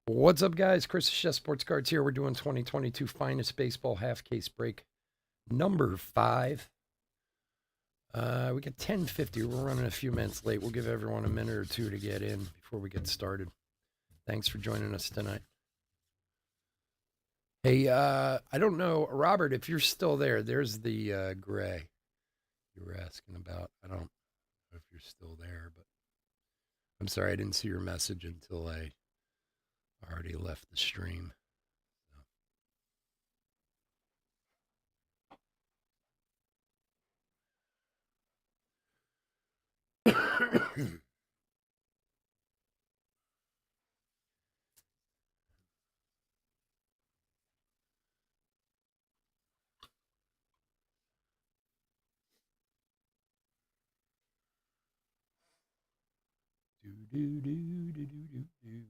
What's up, guys? Chris Chef Sports Cards here. We're doing 2022 Finest Baseball Half Case Break number 5. We got 10:50. We're running a few minutes late. We'll give everyone a minute or two to get in before we get started. Thanks for joining us tonight. Hey, I don't know, Robert, if you're still there. There's the gray you were asking about. I don't know if you're still there, but I'm sorry I didn't see your message until I already left the stream. do do do do do do do.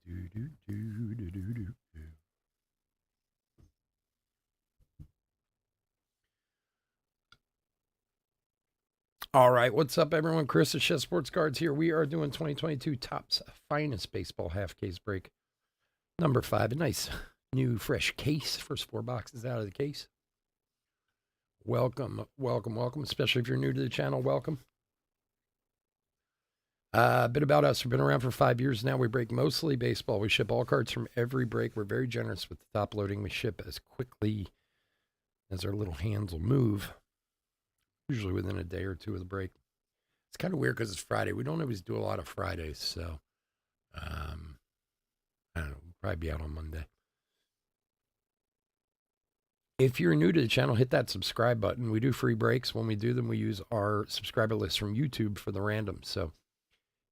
Do, do, do, do, do, do, do. All right, what's up, everyone? Chris at Chef Sports Cards here. We are doing 2022 Topps Finest Baseball Half Case Break number 5. A nice new fresh case. First 4 boxes out of the case. Welcome, welcome, welcome. Especially if you're new to the channel, welcome. A bit about us. We've been around for 5 years now. We break mostly baseball. We ship all cards from every break. We're very generous with the top loading. We ship as quickly as our little hands will move, usually within a day or two of the break. It's kind of weird because it's Friday. We don't always do a lot of Fridays, so I don't know. We'll probably be out on Monday. If you're new to the channel, hit that subscribe button. We do free breaks. When we do them, we use our subscriber list from YouTube for the random. So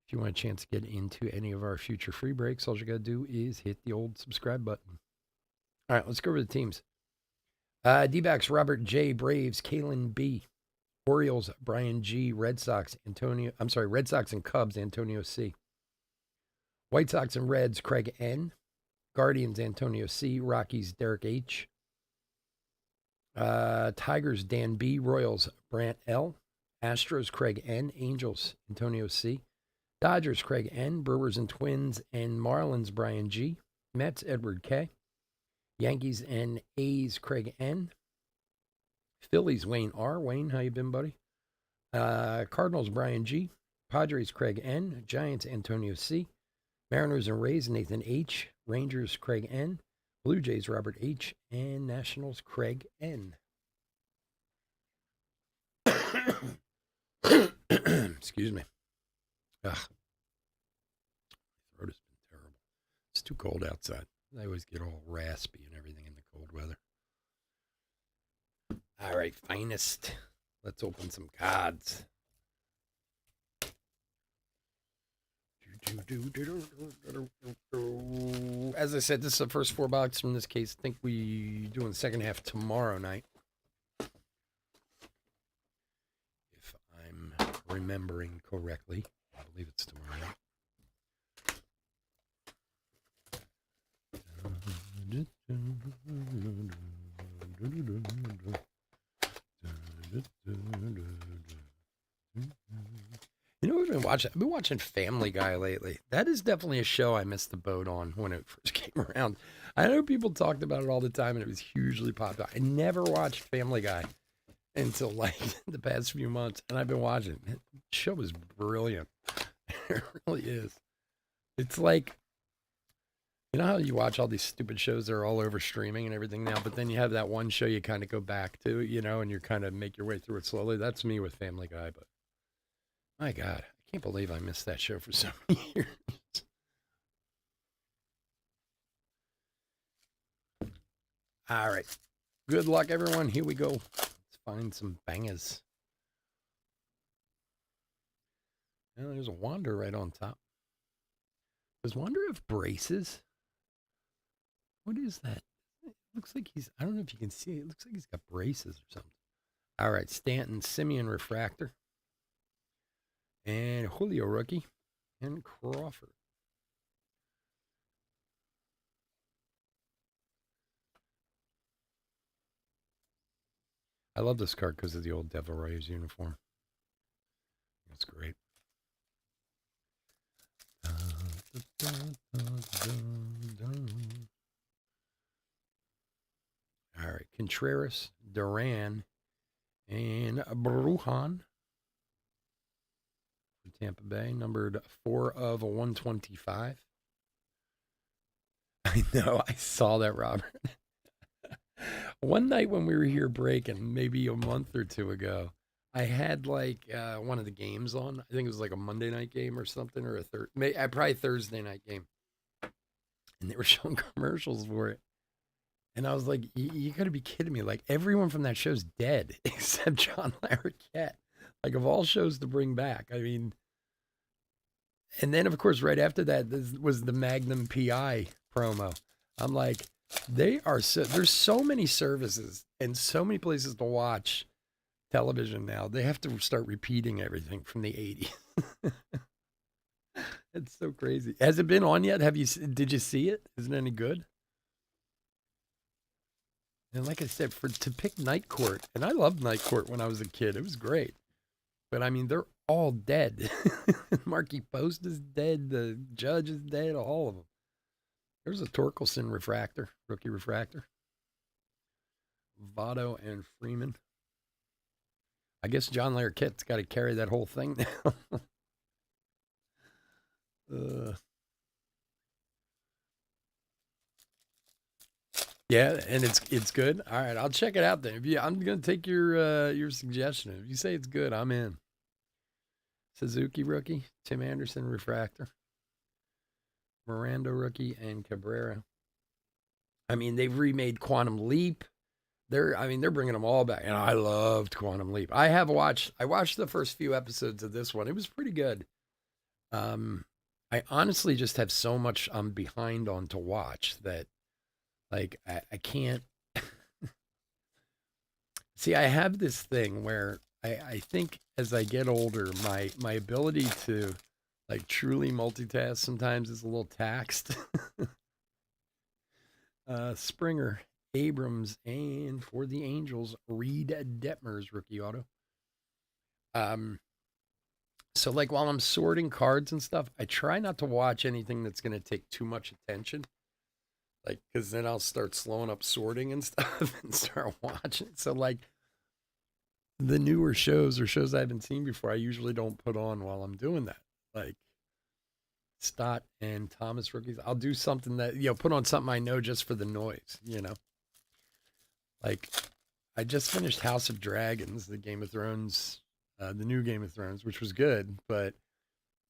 if you want a chance to get into any of our future free breaks, all you got to do is hit the old subscribe button. All right, let's go over the teams. D-backs, Robert J. Braves, Kalen B. Orioles, Brian G. Red Sox and Cubs, Antonio C. White Sox and Reds, Craig N. Guardians, Antonio C. Rockies, Derek H. Tigers, Dan B. Royals, Brant L. Astros, Craig N. Angels, Antonio C. Dodgers, Craig N. Brewers and Twins and Marlins, Brian G. Mets, Edward K. Yankees and A's, Craig N. Phillies, Wayne R. Wayne, how you been, buddy? Cardinals, Brian G. Padres, Craig N. Giants, Antonio C. Mariners and Rays, Nathan H. Rangers, Craig N. Blue Jays, Robert H. And Nationals, Craig N. Excuse me. Ugh. My throat has been terrible. It's too cold outside. I always get all raspy and everything in the cold weather. All right, finest. Let's open some cards. As I said, this is the first 4 boxes from this case. I think we do in the second half tomorrow night, if I'm remembering correctly. I believe it's tomorrow night. You know, I've been watching Family Guy lately. That is definitely a show I missed the boat on when it first came around. I know people talked about it all the time and it was hugely popular. I never watched Family Guy until like the past few months, and I've been watching it. The show is brilliant. It really is. It's like, you know how you watch all these stupid shows that are all over streaming and everything now, but then you have that one show you kind of go back to, you know, and you kind of make your way through it slowly. That's me with Family Guy, but my God, I can't believe I missed that show for so many years. All right. Good luck, everyone. Here we go. Let's find some bangers. Now, there's a Wander right on top. Does Wander have braces? What is that? It looks like he's, I don't know if you can see it. It looks like he's got braces or something. All right. Stanton, Simeon Refractor. And Julio rookie. And Crawford. I love this card because of the old Devil Rays uniform. That's great. All right, Contreras, Duran, and Brujan for Tampa Bay, numbered 4 of 125. I know, I saw that, Robert. One night when we were here breaking, maybe a month or two ago, I had like one of the games on. I think it was like a Monday night game or something, or probably Thursday night game, and they were showing commercials for it. And I was like, you got to be kidding me. Like, everyone from that show's dead except John Larroquette. Like, of all shows to bring back. I mean, and then, of course, right after that, this was the Magnum PI promo. I'm like, there's so many services and so many places to watch television now. They have to start repeating everything from the 80s. It's so crazy. Has it been on yet? Did you see it? Is it any good? And like I said, to pick Night Court, and I loved Night Court when I was a kid. It was great. But I mean, they're all dead. Marky Post is dead. The judge is dead. All of them. There's a Torkelson refractor, rookie refractor. Votto and Freeman. I guess John Larroquette's got to carry that whole thing now. Yeah, and it's good. All right, I'll check it out then. I'm gonna take your suggestion. If you say it's good, I'm in. Suzuki rookie, Tim Anderson refractor, Miranda rookie, and Cabrera. I mean, they've remade Quantum Leap. They're bringing them all back, and I loved Quantum Leap. I watched the first few episodes of this one. It was pretty good. I honestly just have so much I'm behind on to watch that, like, I can't. See, I have this thing where I think as I get older, my ability to like truly multitask sometimes is a little taxed. Springer, Abrams, and for the Angels, Reed Detmers rookie auto. So like while I'm sorting cards and stuff, I try not to watch anything that's going to take too much attention. Like, because then I'll start slowing up sorting and stuff and start watching. So like the newer shows or shows I haven't seen before, I usually don't put on while I'm doing that. Like Stott and Thomas rookies. I'll do something that, put on something I know just for the noise, Like I just finished House of Dragons, the Game of Thrones, the new Game of Thrones, which was good, but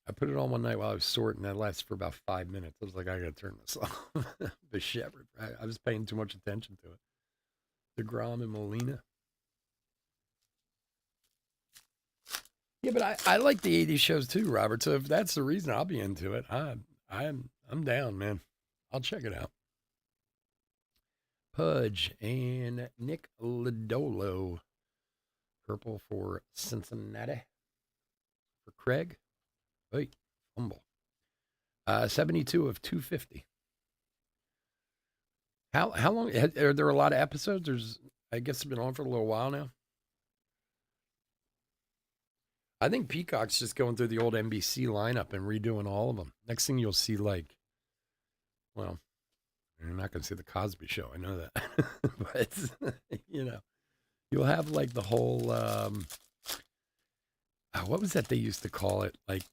I put it on one night while I was sorting. That lasted for about 5 minutes. I was like, I got to turn this off. The Shepherd. I was paying too much attention to it. DeGrom and Molina. Yeah, but I like the 80s shows too, Robert. So if that's the reason, I'll be into it. I'm down, man. I'll check it out. Pudge and Nick Lodolo. Purple for Cincinnati. For Craig. Hey, fumble. 72 of 250. How long? Are there a lot of episodes? I guess it's been on for a little while now. I think Peacock's just going through the old NBC lineup and redoing all of them. Next thing you'll see, like, well, you're not going to see the Cosby Show. I know that. But, you'll have like the whole, what was that they used to call it? Like,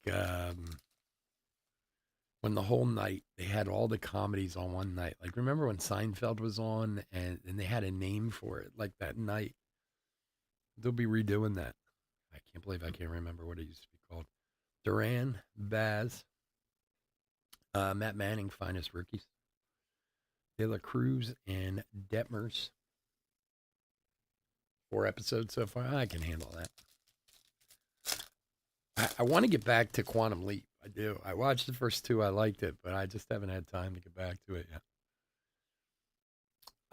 when the whole night, they had all the comedies on one night. Like, remember when Seinfeld was on and they had a name for it, like that night? They'll be redoing that. I can't believe I can't remember what it used to be called. Duran, Baz, Matt Manning, finest rookies. De La Cruz and Detmers. 4 episodes so far. I can handle that. I want to get back to Quantum Leap. I do. I watched the first 2. I liked it, but I just haven't had time to get back to it yet.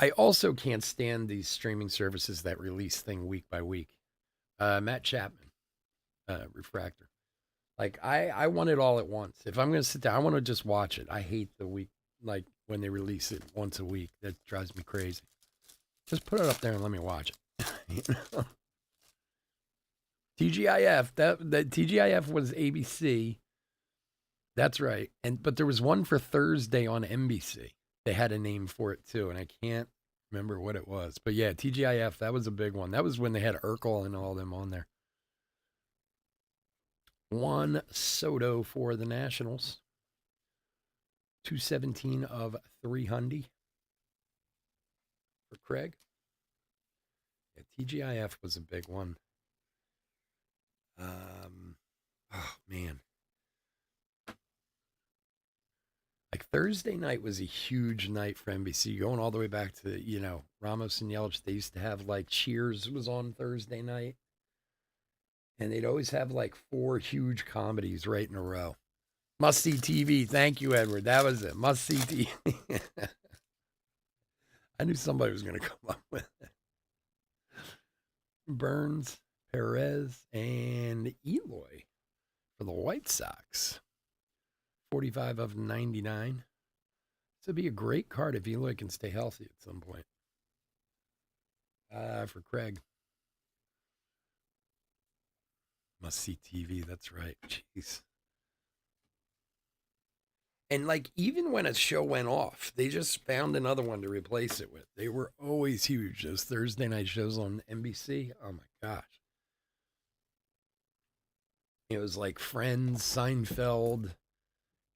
I also can't stand these streaming services that release thing week by week. Matt Chapman, refractor. Like I want it all at once. If I'm going to sit down, I want to just watch it. I hate the week, like when they release it once a week. That drives me crazy. Just put it up there and let me watch it. You know? TGIF, that TGIF was ABC. That's right. But there was one for Thursday on NBC. They had a name for it too, and I can't remember what it was. But yeah, TGIF, that was a big one. That was when they had Urkel and all them on there. Juan Soto for the Nationals. 217 of 300 for Craig. Yeah, TGIF was a big one. Oh man. Like Thursday night was a huge night for NBC, going all the way back to, Ramos and Yelich. They used to have like Cheers was on Thursday night. And they'd always have like four huge comedies right in a row. Must see TV. Thank you, Edward. That was it. Must see TV. I knew somebody was going to come up with it. Burns, Perez, and Eloy for the White Sox. 45 of 99. This would be a great card if Eloy can stay healthy at some point. For Craig. Must see TV. That's right. Jeez. And like even when a show went off, they just found another one to replace it with. They were always huge. Those Thursday night shows on NBC. Oh my gosh. It was like Friends, Seinfeld.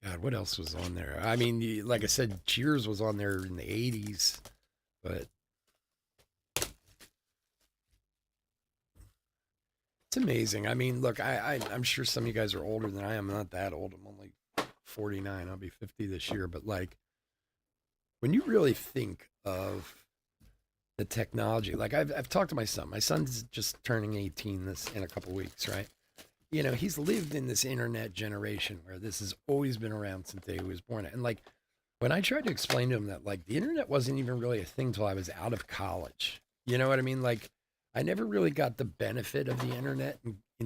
God, what else was on there? I mean, like I said, Cheers was on there in the 80s, but it's amazing. I mean, look, I'm sure some of you guys are older than I am. I'm not that old. I'm only 49. I'll be 50 this year. But like, when you really think of the technology, like I've talked to my son. My son's just turning 18 in a couple weeks, right? He's lived in this internet generation where this has always been around since the day he was born. And like, when I tried to explain to him that like the internet wasn't even really a thing till I was out of college, you know what I mean? Like, I never really got the benefit of the internet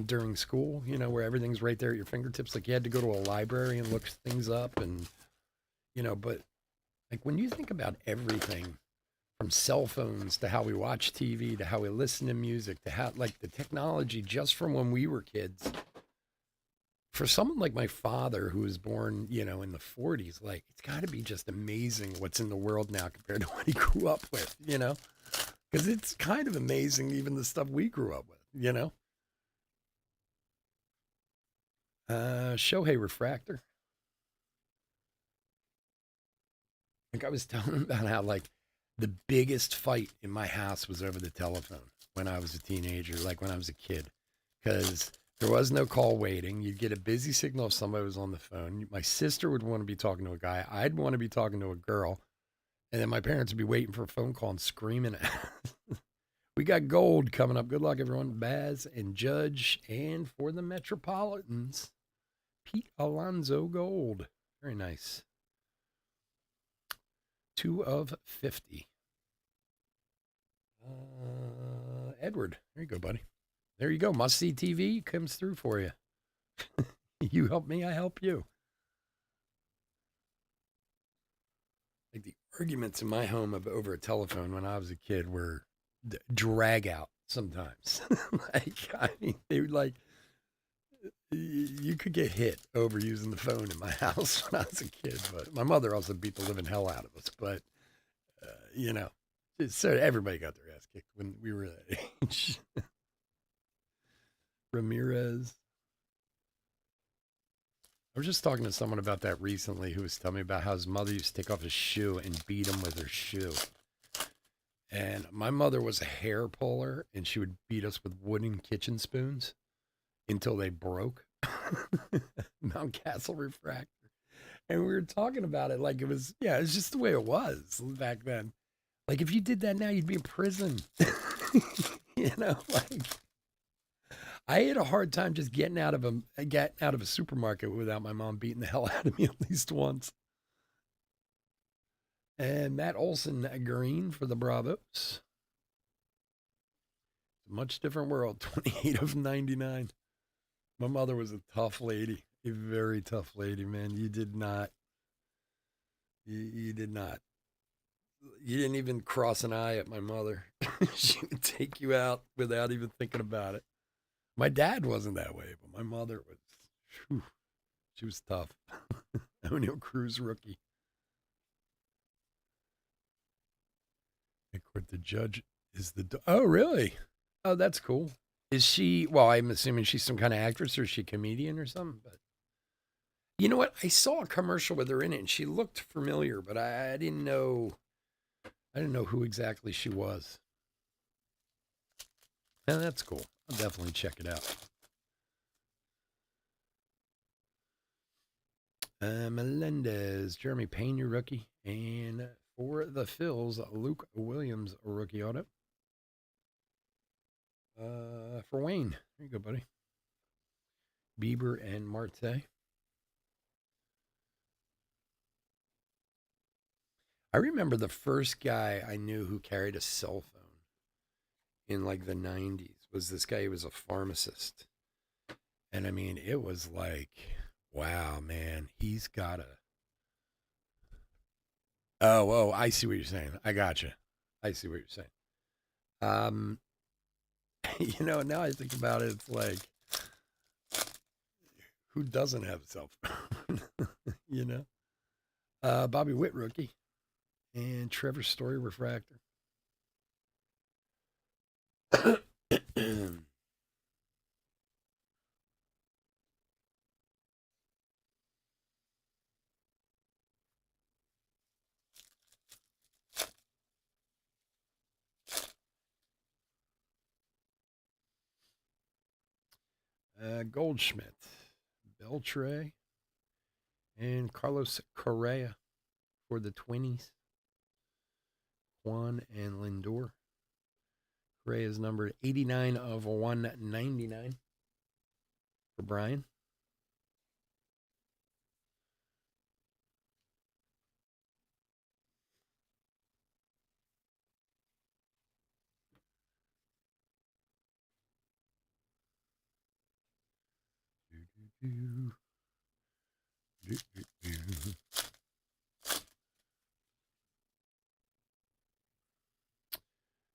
during school, where everything's right there at your fingertips. Like you had to go to a library and look things up and, but like when you think about everything from cell phones to how we watch TV to how we listen to music to how like the technology just from when we were kids, for someone like my father who was born, in the 40s, like it's got to be just amazing what's in the world now compared to what he grew up with, because it's kind of amazing, even the stuff we grew up with, Shohei Refractor. Like I was telling him about how like the biggest fight in my house was over the telephone when I was a teenager, like when I was a kid, because there was no call waiting. You'd get a busy signal if somebody was on the phone. My sister would want to be talking to a guy. I'd want to be talking to a girl. And then my parents would be waiting for a phone call and screaming at us. We got gold coming up. Good luck, everyone. Baz and Judge. And for the Metropolitans, Pete Alonso Gold. Very nice. 2 of 50. Edward. There you go, buddy. There you go. Must see TV comes through for you. You help me, I help you. Like the arguments in my home over a telephone when I was a kid were drag out sometimes. They would like, you could get hit over using the phone in my house when I was a kid, but my mother also beat the living hell out of us. But, so everybody got their ass kicked when we were that age. Ramirez. I was just talking to someone about that recently who was telling me about how his mother used to take off his shoe and beat him with her shoe. And my mother was a hair puller, and she would beat us with wooden kitchen spoons until they broke. Mount Castle Refractor. And we were talking about it like it was, it's just the way it was back then. Like if you did that now, you'd be in prison. Like I had a hard time just getting out of a supermarket without my mom beating the hell out of me at least once. And Matt Olson Green for the Bravos. Much different world. 28 of 99. My mother was a tough lady, a very tough lady, man. You did not. You didn't even cross an eye at my mother. She would take you out without even thinking about it. My dad wasn't that way, but my mother was. Whew, she was tough. O'Neill Cruz rookie. Court the judge is the. Oh, really? Oh, that's cool. Is she? Well, I'm assuming she's some kind of actress or is she a comedian or something. But you know what? I saw a commercial with her in it, and she looked familiar, but I didn't know. I didn't know who exactly she was. Yeah, that's cool. I'll definitely check it out. Melendez, Jeremy Payne, your rookie, and for the Phils, Luke Williams, a rookie auto. For Wayne, there you go, buddy. Bieber and Marte. I remember the first guy I knew who carried a cell phone in like the 90s was this guy. He was a pharmacist. And I mean, it was like, wow, man, he's got a. Oh, I see what you're saying. I gotcha. I see what you're saying. Um, now I think about it, it's like, who doesn't have a cell phone? you know? Bobby Witt, rookie, and Trevor Story, refractor. Goldschmidt, Beltre, and Carlos Correa for the Twinnies. Juan and Lindor. Correa is numbered 89 of 199 for Brian.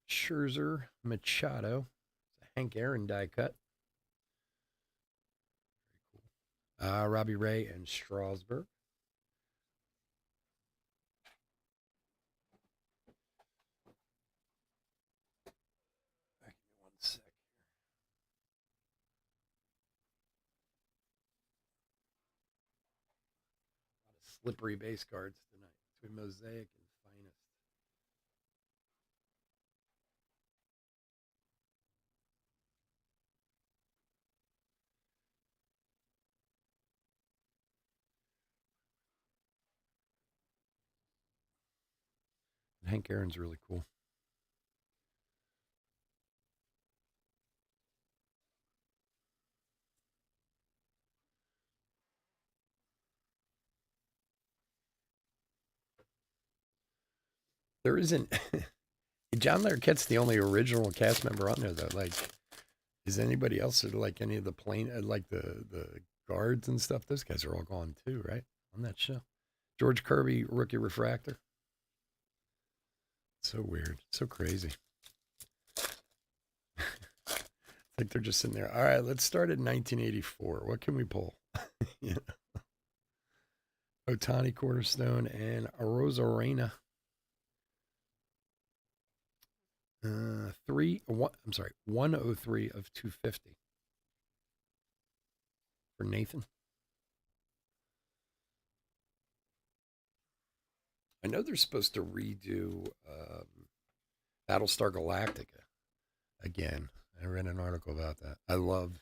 Scherzer, Machado, Hank Aaron die cut. Robbie Ray and Strasburg. Give me one sec. A lot of slippery base cards tonight between Mosaic and Finest. Hank Aaron's really cool. There isn't. John Larroquette's the only original cast member on there, though. Like, is anybody else, or like any of the plane, like the guards and stuff? Those guys are all gone too, right? On that show. George Kirby, rookie refractor. So weird. So crazy. Like they're just sitting there. All right, let's start at 1984. What can we pull? yeah. Otani, Cornerstone, and Arozarena. 103 of 250 for Nathan. I know they're supposed to redo Battlestar Galactica again. I read an article about that. I love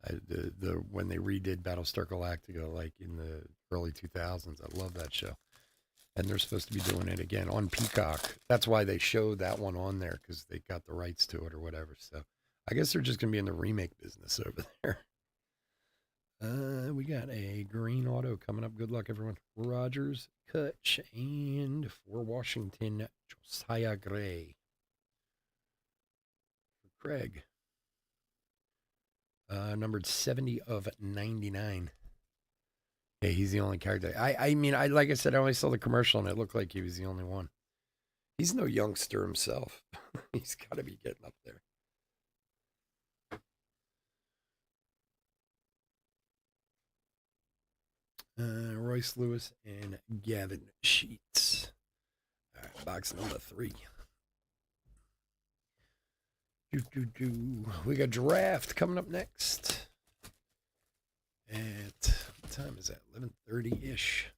the when they redid Battlestar Galactica, like in the early 2000s. I love that show, and they're supposed to be doing it again on Peacock. That's why they showed that one on there, because they got the rights to it or whatever. So I guess they're just gonna be in the remake business over there. We got a green auto coming up. Good luck, everyone. Rogers, Kutch, and for Washington, Josiah Gray. For Craig. Numbered 70 of 99. Yeah, he's the only character. I mean, like I said, I only saw the commercial and it looked like he was the only one. He's no youngster himself. He's got to be getting up there. Royce Lewis and Gavin Sheets. All right, box number 3. We got draft coming up next. At what time is that? 11:30 ish.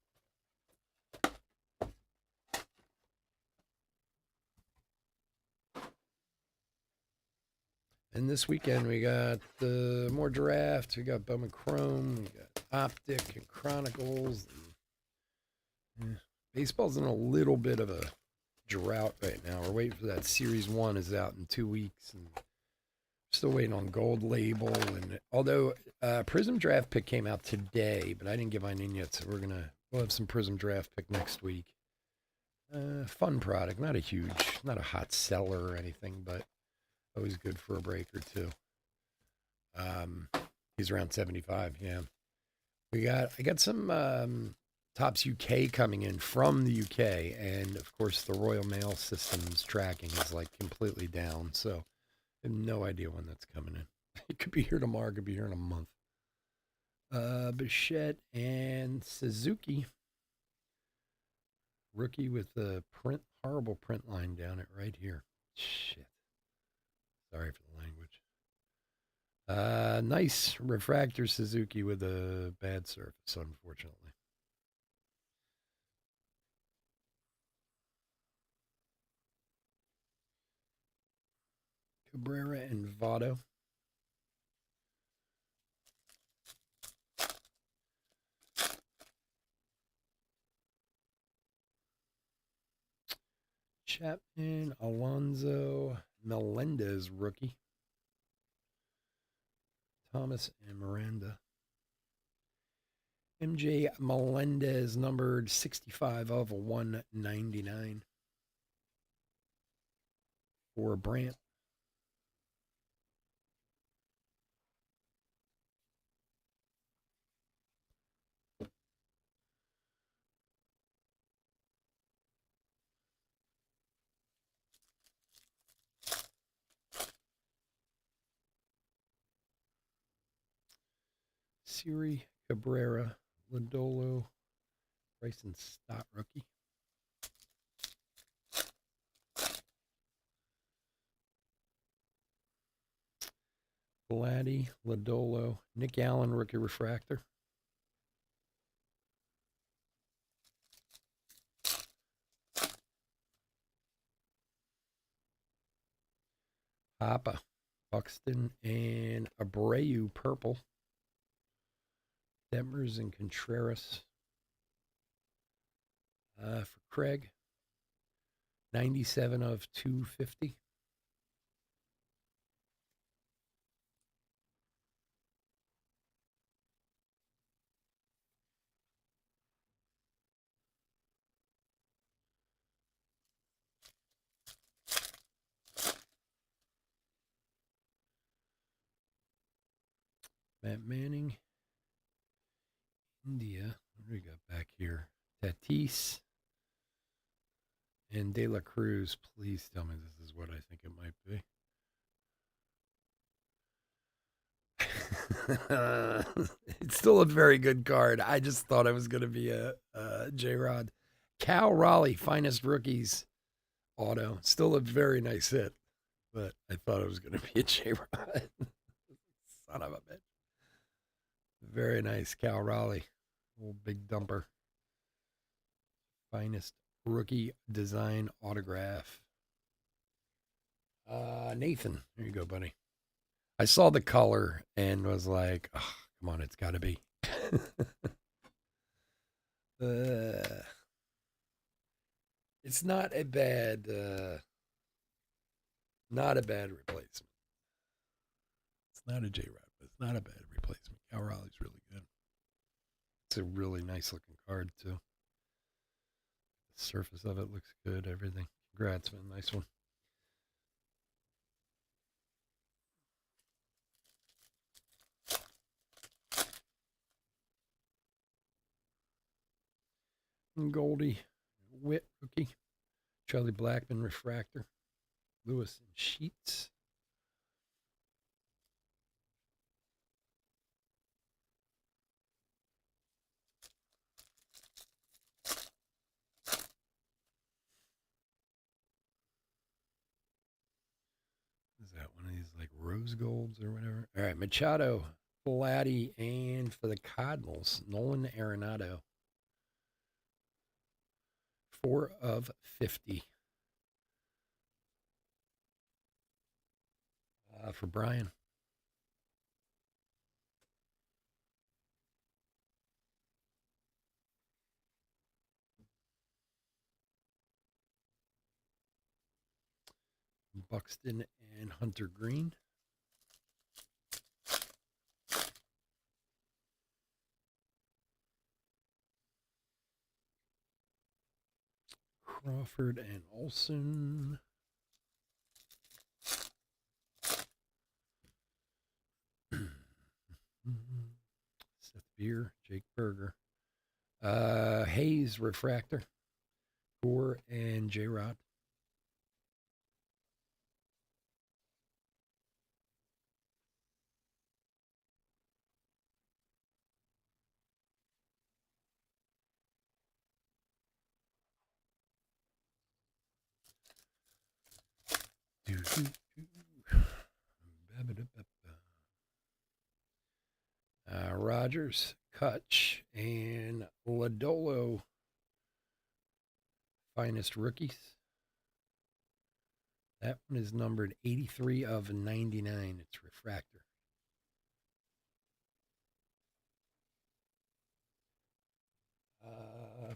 And this weekend we got more draft. We got Bowman Chrome. We got Optic and Chronicles. And, baseball's in a little bit of a drought right now. We're waiting for that Series 1 is out in 2 weeks. And still waiting on Gold Label. And although Prism Draft Pick came out today, but I didn't get mine in yet, so we'll have some Prism Draft Pick next week. Fun product, not a hot seller or anything, but always good for a break or two. He's around 75. Yeah, I got some Topps UK coming in from the UK, and of course the Royal Mail Systems tracking is like completely down. So I have no idea when that's coming in. It could be here tomorrow. It could be here in a month. Bichette and Suzuki. Rookie with the horrible print line down it right here. Shit. Sorry for the language. Nice refractor Suzuki with a bad surface, unfortunately. Cabrera and Votto. Chapman, Alonso, Melendez rookie. Thomas and Miranda. MJ Melendez numbered 65 of 199 for Brandt. Siri, Cabrera, Lodolo, Bryson Stott rookie. Vladdy, Lodolo, Nick Allen rookie refractor. Papa, Buxton, and Abreu purple. Demers and Contreras. For Craig, 97 of 250. Matt Manning, India. What do we got back here? Tatis and De La Cruz. Please tell me this is what I think it might be. It's still a very good card. I just thought it was going to be a J-Rod. Cal Raleigh, finest rookies auto. Still a very nice hit, but I thought it was going to be a J-Rod. Son of a bitch. Very nice, Cal Raleigh. Old big dumper. Finest rookie design autograph. Nathan, there you go, buddy. I saw the color and was like, oh, come on, it's got to be. It's not a bad replacement. It's not a J-Rod, but it's not a bad replacement. Cal Raleigh's really good. It's a really nice looking card, too. The surface of it looks good, everything. Congrats, man. Nice one. Goldie, Witt rookie. Charlie Blackmon refractor. Lewis and Sheets. Is that one of these like rose golds or whatever? All right, Machado, Vladdy, and for the Cardinals, Nolan Arenado. 4 of 50. For Brian. Buxton and Hunter Green. Crawford and Olson. Seth Beer, Jake Berger. Hayes refractor. Gore and J Rod. Rogers, Kutch, and Lodolo. Finest rookies. That one is numbered 83 of 99. It's refractor.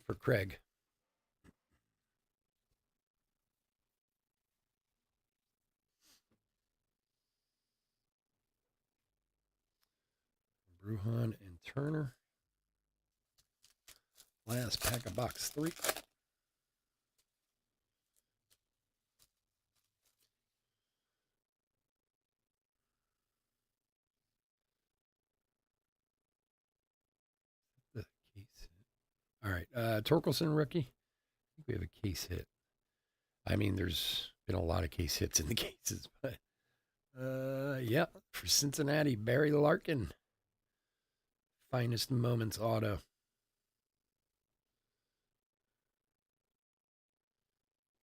For Craig. Bruhan and Turner. Last pack of box 3. The case hit. All right. Torkelson rookie. I think we have a case hit. I mean, there's been a lot of case hits in the cases, but yeah, for Cincinnati, Barry Larkin. Finest Moments auto.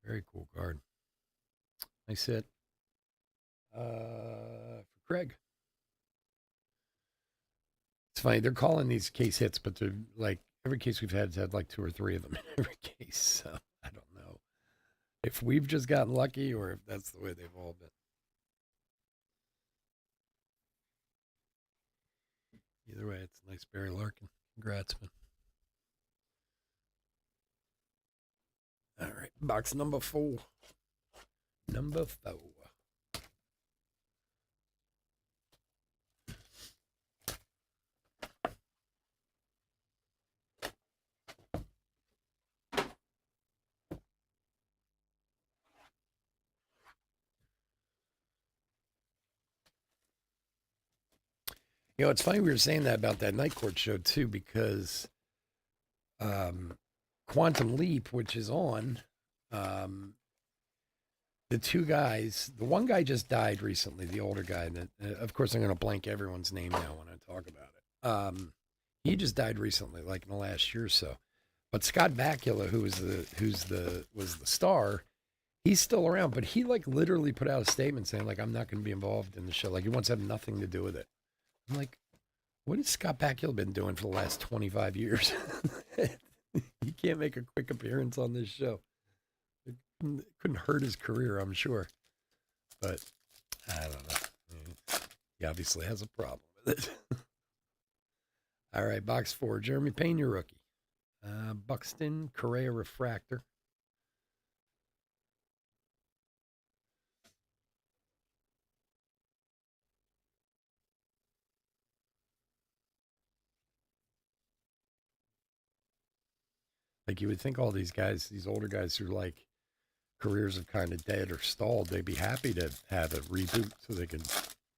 Very cool card. Nice hit. For Craig. It's funny, they're calling these case hits, but they're like every case we've had has had like 2 or 3 of them in every case. So I don't know if we've just gotten lucky or if that's the way they've all been. Either way, it's a nice Barry Larkin. Congrats, man. All right, box number 4. Number 4. You know, it's funny we were saying that about that Night Court show too, because Quantum Leap, which is on, the 2 guys, the one guy just died recently, the older guy. That, of course, I'm going to blank everyone's name now when I talk about it. He just died recently, like in the last year or so. But Scott Bakula, who was the star, he's still around. But he like literally put out a statement saying like I'm not going to be involved in the show. Like he wants to have nothing to do with it. I'm like, what has Scott Bakula been doing for the last 25 years? He can't make a quick appearance on this show. It couldn't hurt his career, I'm sure. But I don't know. He obviously has a problem with it. All right, box 4. Jeremy Pena, rookie. Buxton, Correa refractor. Like you would think all these guys, these older guys who like careers are kind of dead or stalled, they'd be happy to have a reboot so they can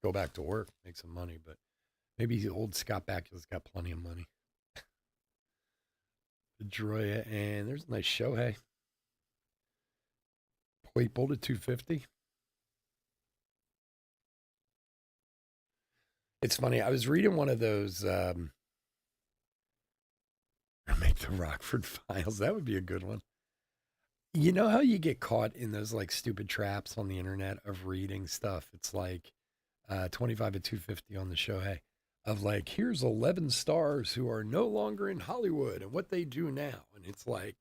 go back to work, make some money. But maybe the old Scott Bakula's got plenty of money. Pedroia, and there's a nice Shohei. Claypool to 250. It's funny. I was reading one of those. Make the Rockford Files. That would be a good one. You know how you get caught in those like stupid traps on the internet of reading stuff? It's like 25 to 250 on the show. Hey, of like, here's 11 stars who are no longer in Hollywood and what they do now. And it's like,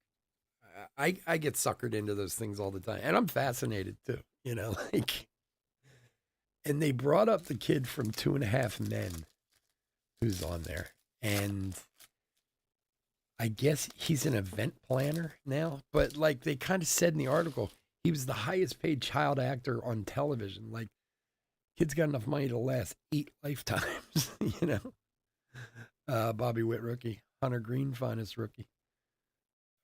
I get suckered into those things all the time. And I'm fascinated too, like, and they brought up the kid from Two and a Half Men who's on there. And I guess he's an event planner now, but like they kind of said in the article, he was the highest paid child actor on television. Like, kid's got enough money to last 8 lifetimes, Bobby Witt rookie, Hunter Green finest rookie,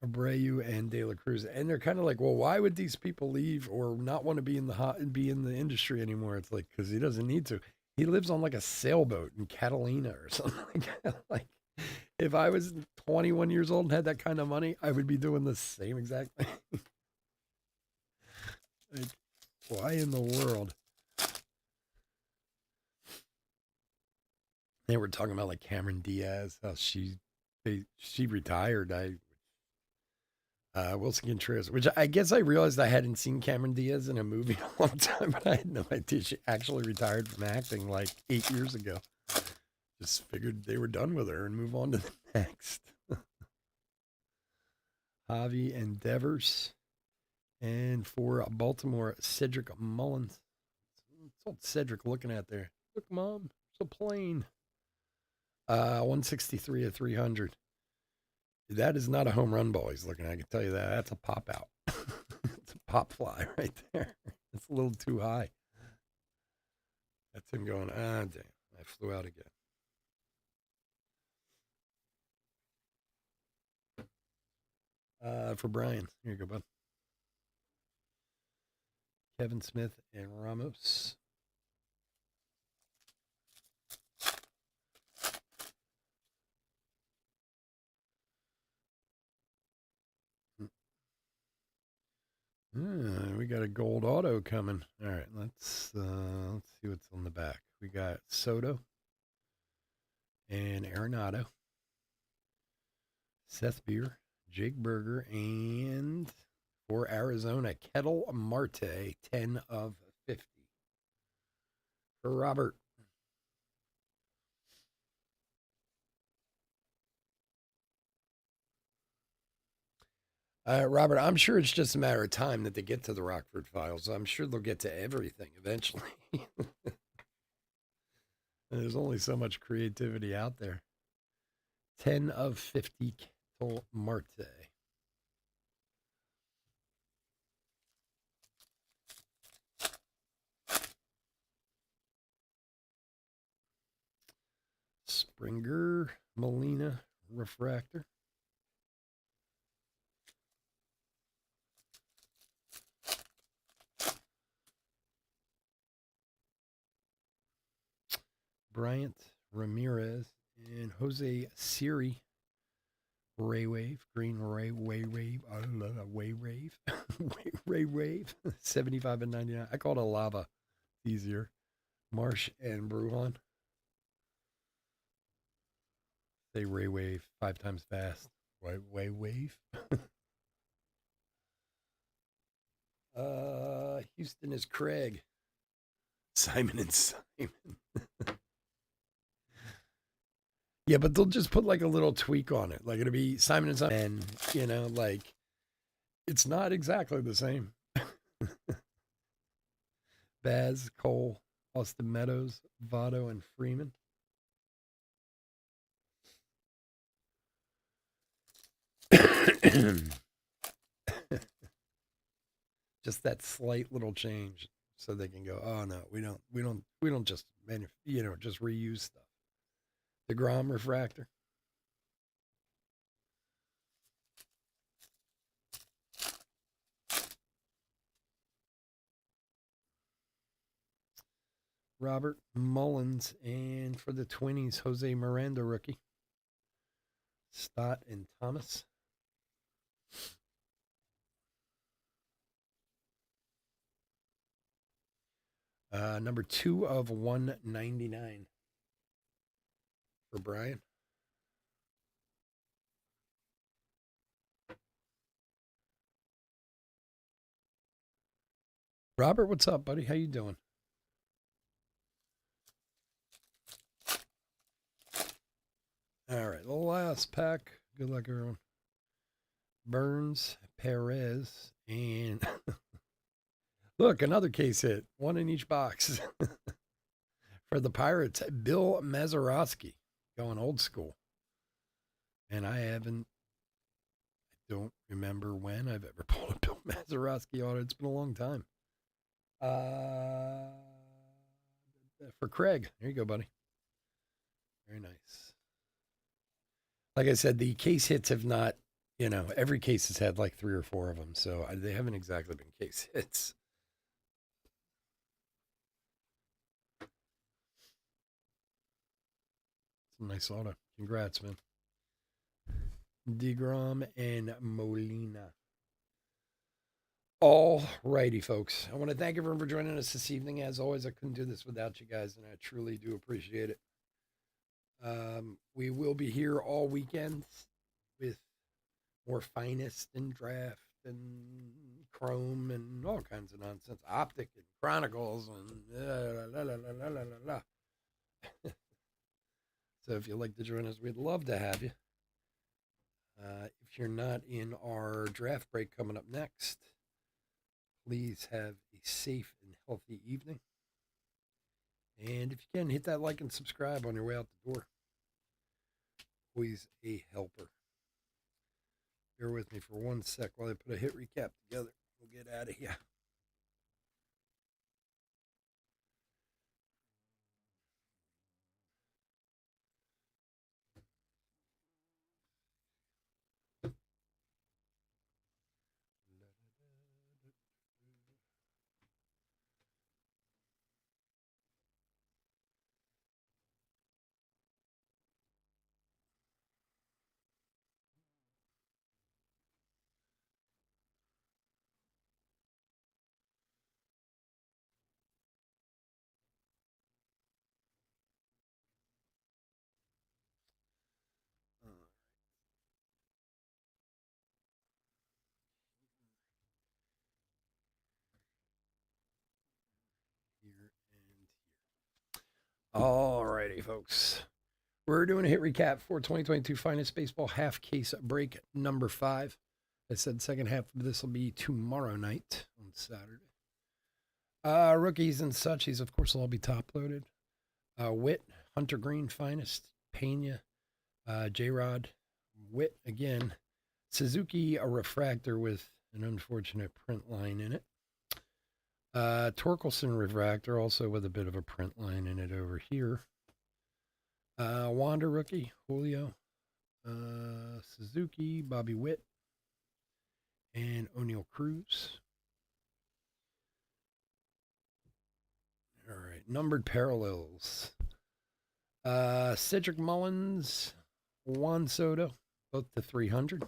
Abreu and De La Cruz, and they're kind of like, well, why would these people leave or not want to be in the industry anymore? It's like because he doesn't need to. He lives on like a sailboat in Catalina or something like that. Like, if I was 21 years old and had that kind of money, I would be doing the same exact thing. Like, why in the world? They were talking about like Cameron Diaz, how she retired. Wilson Contreras, which I guess I realized I hadn't seen Cameron Diaz in a movie in a long time, but I had no idea she actually retired from acting like 8 years ago. Just figured they were done with her and move on to the next. Javi and Devers. And for Baltimore, Cedric Mullins. What's old Cedric looking at there? Look, Mom, so plain. 163 at 300. That is not a home run ball he's looking at. I can tell you that. That's a pop out. It's a pop fly right there. It's a little too high. That's him going, damn, I flew out again. For Brian. Here you go, bud. Kevin Smith and Ramos. We got a gold auto coming. All right, let's see what's on the back. We got Soto and Arenado, Seth Beer, Jake Berger, and for Arizona, Kettle Marte, 10 of 50. For Robert. Robert, I'm sure it's just a matter of time that they get to the Rockford Files. I'm sure they'll get to everything eventually. There's only so much creativity out there. 10 of 50, Kettle Marte. Springer, Molina, refractor. Bryant, Ramirez, and Jose Siri. Ray Wave, Green Ray Wave, Way Rave, Ray Wave, 75 and 99. I call it a lava. Easier. Marsh and Bruhan. Say Ray Wave 5 times fast. Way Wave. Houston is Craig. Simon and Simon. Yeah, but they'll just put like a little tweak on it. Like it'll be Simon and Simon. And, like it's not exactly the same. Baz, Cole, Austin Meadows, Votto, and Freeman. Just that slight little change so they can go, oh no, we don't just just reuse stuff. DeGrom refractor. Robert Mullins, and for the Twinnies, Jose Miranda rookie. Stott and Thomas. Number 2 of 199 for Brian. Robert, what's up, buddy? How you doing? All right, the last pack. Good luck, everyone. Burns, Perez, and look, another case hit. One in each box. For the Pirates, Bill Mazeroski, going old school. And I don't remember when I've ever pulled a Bill Mazeroski auto. It's been a long time. For Craig. There you go, buddy. Very nice. Like I said, the case hits have not, every case has had like 3 or 4 of them. So they haven't exactly been case hits. It's a nice auto. Congrats, man. DeGrom and Molina. All righty, folks. I want to thank everyone for joining us this evening. As always, I couldn't do this without you guys, and I truly do appreciate it. We will be here all weekend with more Finest and Draft and Chrome and all kinds of nonsense. Optic and Chronicles and So if you'd like to join us, we'd love to have you. If you're not in our draft break coming up next, please have a safe and healthy evening. And if you can, hit that like and subscribe on your way out the door. Always a helper. Bear with me for 1 sec while I put a hit recap together. We'll get out of here. All righty, folks. We're doing a hit recap for 2022 Finest Baseball half case break number 5. I said second half of this will be tomorrow night on Saturday. Rookies and such, these of course will all be top loaded. Witt, Hunter Green, Finest, Pena, J-Rod, Witt again, Suzuki, a refractor with an unfortunate print line in it. Torkelson refractor, also with a bit of a print line in it over here. Wander rookie, Julio, Suzuki, Bobby Witt, and O'Neill Cruz. All right, numbered parallels. Cedric Mullins, Juan Soto, both to 300.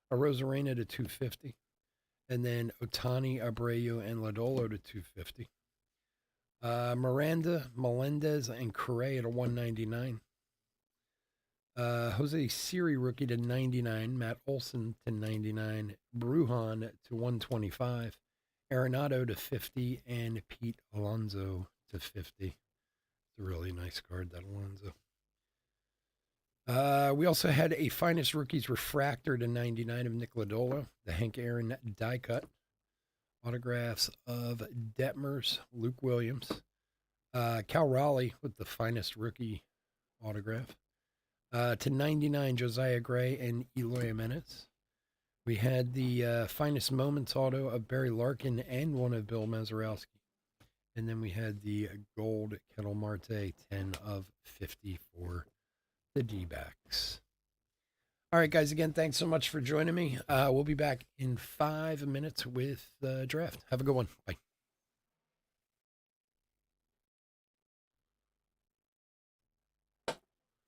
A Rosarena to 250. And then Otani, Abreu, and Lodolo to 250. Miranda, Melendez, and Correa to 199. Jose Siri rookie to 99. Matt Olson to 99. Brujan to 125. Arenado to 50. And Pete Alonso to 50. It's a really nice card, that Alonso. We also had a Finest Rookies Refractor to 99 of Nick Lodolo, the Hank Aaron die cut. Autographs of Detmers, Luke Williams, Cal Raleigh with the Finest Rookie autograph. To 99, Josiah Gray and Eloy Jimenez. We had the Finest Moments auto of Barry Larkin and one of Bill Mazeroski. And then we had the gold Kettle Marte 10 of 50 for the D-backs. All right, guys, again, thanks so much for joining me. We'll be back in 5 minutes with the draft. Have a good one. Bye.